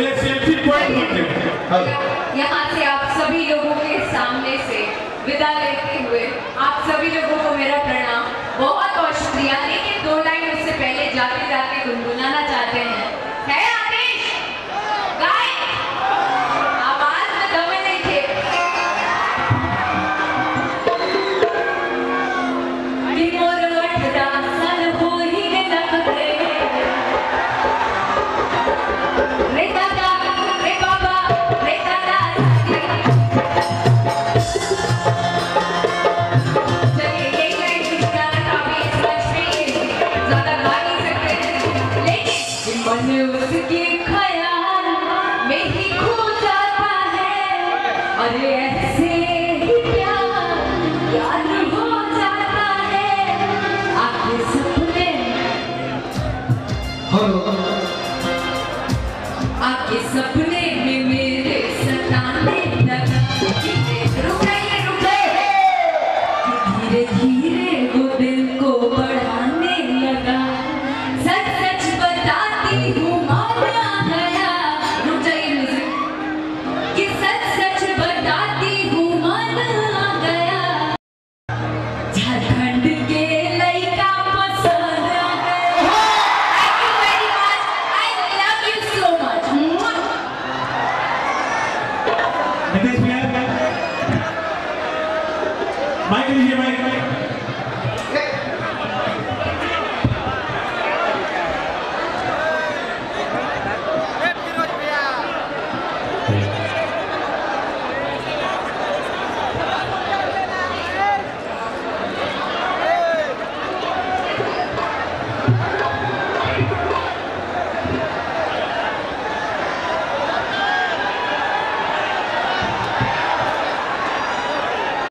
ये selfie point बनते हैं। यहाँ से आप सभी लोगों के सामने से विदा लेते हुए आप सभी लोगों को मेरा प्रणाम, बहुत बहुत शुक्रिया। लेकिन 2 लाइन उससे पहले जाते जाते गुनगुनाना चाहते हैं। है आदेश गाय आवाज में दम नहीं थे। उसके ख्याल में ही खो जाता है और ऐसे ही प्यार हो जाता है। आपके सपने आपके सपने में मेरे सताने लगा। रुक गए धीरे धीरे वो दिल को बढ़ाने लगा। सच सच बताती हूँ कि सच सच बताती हूँ मन आ गया। झारखंड के लड़का पसंद आ गया। Thank you very much. I love you so much. Nitesh भैया, माइक लीजिए, माइक।